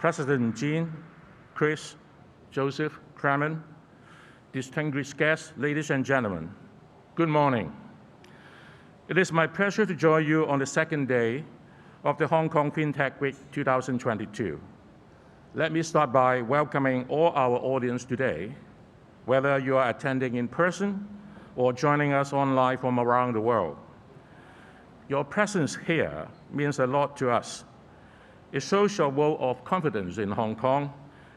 President Jean, Chris, Joseph, Clement, distinguished guests, ladies and gentlemen, good morning. It is my pleasure to join you on the second day of the Hong Kong FinTech Week 2022. Let me start by welcoming all our audience today, whether you are attending in person or joining us online from around the world. Your presence here means a lot to us. It shows your vote of confidence in Hong Kong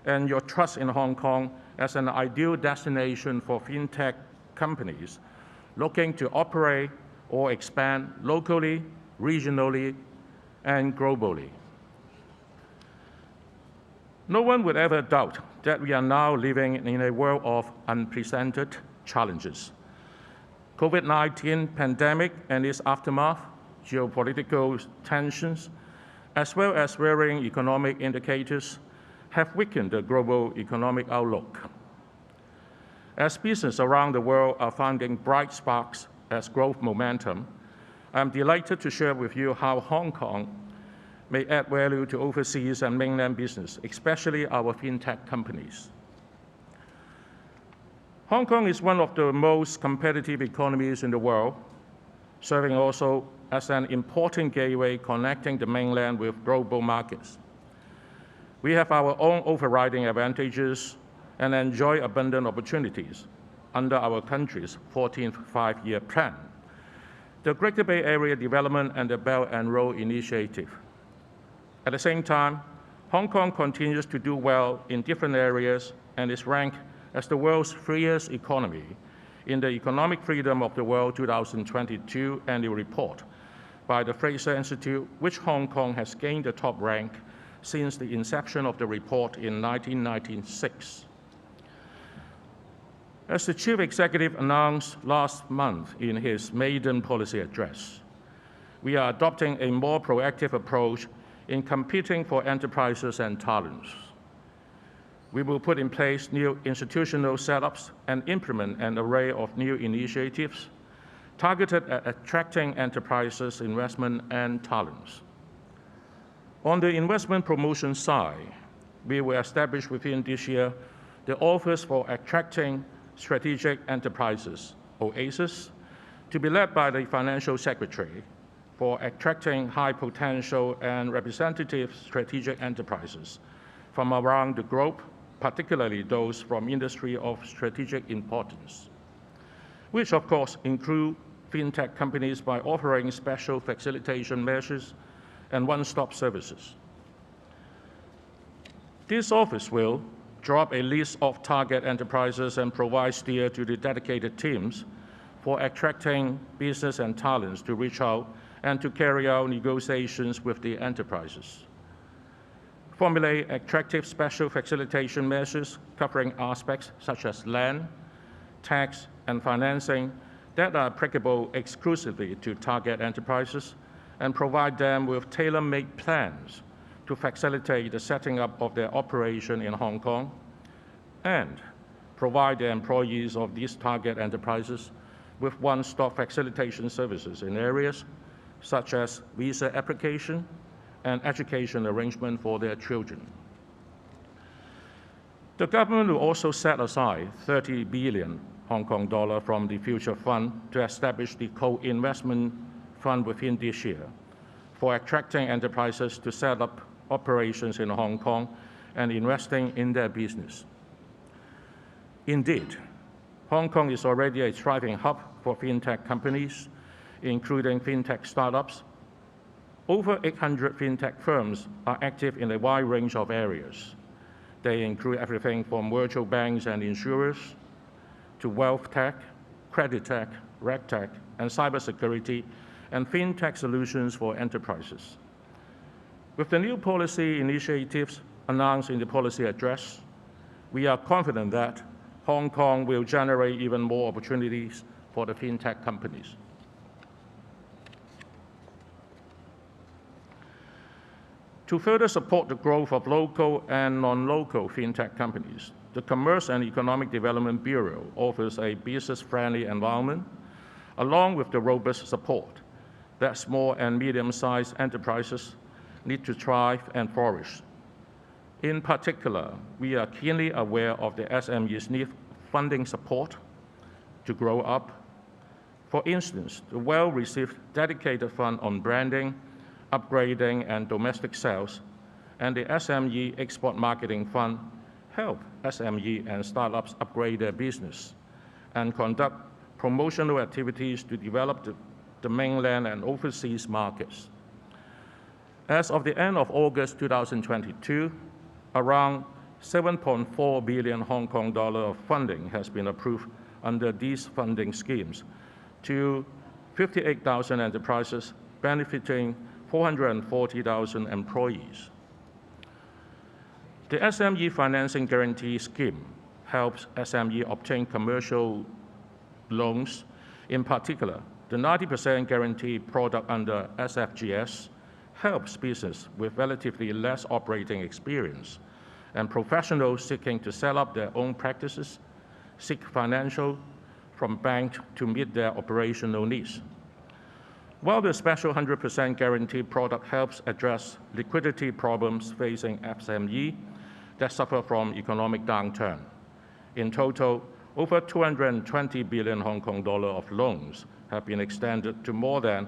and your trust in Hong Kong as an ideal destination for FinTech companies looking to operate or expand locally, regionally, and globally. No one would ever doubt that we are now living in a world of unprecedented challenges. COVID-19 pandemic and its aftermath, geopolitical tensions, as well as varying economic indicators have weakened the global economic outlook. As businesses around the world are finding bright sparks as growth momentum, I'm delighted to share with you how Hong Kong may add value to overseas and mainland business, especially our FinTech companies. Hong Kong is one of the most competitive economies in the world, serving also as an important gateway connecting the mainland with global markets. We have our own overriding advantages and enjoy abundant opportunities under our country's 14th five-year plan, the Greater Bay Area Development and the Belt and Road Initiative. At the same time, Hong Kong continues to do well in different areas and is ranked as the world's freest economy in the Economic Freedom of the World 2022 annual report by the Fraser Institute, which Hong Kong has gained the top rank since the inception of the report in 1996. As the Chief Executive announced last month in his maiden policy address, we are adopting a more proactive approach in competing for enterprises and talents. We will put in place new institutional setups and implement an array of new initiatives targeted at attracting enterprises, investment, and talents. On the investment promotion side, we will establish within this year the Office for Attracting Strategic Enterprises, OASIS, to be led by the Financial Secretary for attracting high potential and representative strategic enterprises from around the globe, particularly those from industry of strategic importance, which of course include FinTech companies by offering special facilitation measures and one-stop services. This office will draw up a list of target enterprises and provide steer to the dedicated teams for attracting business and talents to reach out and to carry out negotiations with the enterprises. Formulate attractive special facilitation measures covering aspects such as land, tax, and financing that are applicable exclusively to target enterprises and provide them with tailor-made plans to facilitate the setting up of their operation in Hong Kong and provide the employees of these target enterprises with one-stop facilitation services in areas such as visa application and education arrangement for their children. The government will also set aside 30 billion Hong Kong dollar from the Future Fund to establish the co-investment fund within this year for attracting enterprises to set up operations in Hong Kong and investing in their business. Indeed, Hong Kong is already a thriving hub for FinTech companies, including FinTech startups. Over 800 FinTech firms are active in a wide range of areas. They include everything from virtual banks and insurers to wealth tech, credit tech, regtech, and cybersecurity, and FinTech solutions for enterprises. With the new policy initiatives announced in the policy address, we are confident that Hong Kong will generate even more opportunities for the FinTech companies. To further support the growth of local and non-local FinTech companies, the Commerce and Economic Development Bureau offers a business-friendly environment, along with the robust support that small and medium-sized enterprises need to thrive and flourish. In particular, we are keenly aware of the SMEs' need funding support to grow up. For instance, the well-received dedicated fund on branding, upgrading, and domestic sales, and the SME Export Marketing Fund help SME and startups upgrade their business and conduct promotional activities to develop the mainland and overseas markets. As of the end of August 2022, around 7.4 billion Hong Kong dollar of funding has been approved under these funding schemes to 58,000 enterprises benefiting 440,000 employees. The SME Financing Guarantee Scheme helps SME obtain commercial loans. In particular, the 90% guarantee product under SFGS helps business with relatively less operating experience and professionals seeking to set up their own practices seek financial from banks to meet their operational needs. While the special 100% guarantee product helps address liquidity problems facing SME that suffer from economic downturn. In total, over 220 billion Hong Kong dollar of loans have been extended to more than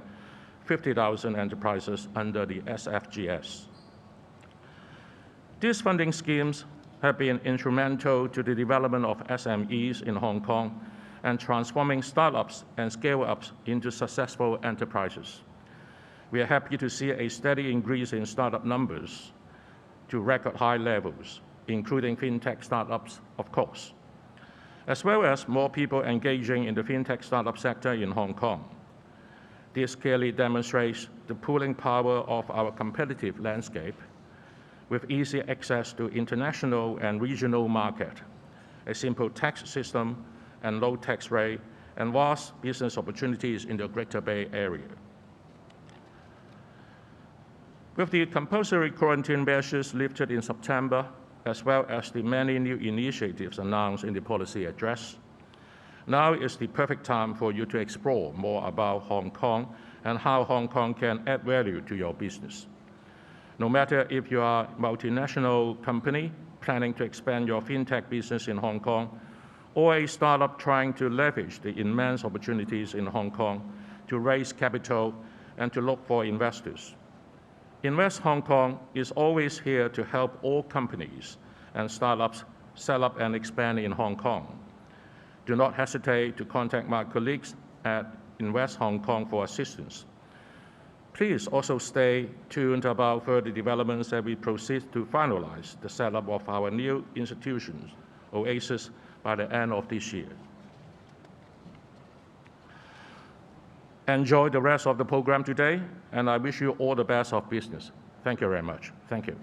50,000 enterprises under the SFGS. These funding schemes have been instrumental to the development of SMEs in Hong Kong and transforming startups and scale-ups into successful enterprises. We are happy to see a steady increase in startup numbers to record high levels, including FinTech startups, of course, as well as more people engaging in the FinTech startup sector in Hong Kong. This clearly demonstrates the pulling power of our competitive landscape with easy access to international and regional market, a simple tax system and low tax rate, and vast business opportunities in the Greater Bay Area. With the compulsory quarantine measures lifted in September, as well as the many new initiatives announced in the policy address, now is the perfect time for you to explore more about Hong Kong and how Hong Kong can add value to your business. No matter if you are a multinational company planning to expand your FinTech business in Hong Kong, or a startup trying to leverage the immense opportunities in Hong Kong to raise capital and to look for investors. Invest Hong Kong is always here to help all companies and startups set up and expand in Hong Kong. Do not hesitate to contact my colleagues at Invest Hong Kong for assistance. Please also stay tuned about further developments as we proceed to finalize the setup of our new institutions, Oasis, by the end of this year. Enjoy the rest of the program today, and I wish you all the best of business. Thank you very much. Thank you.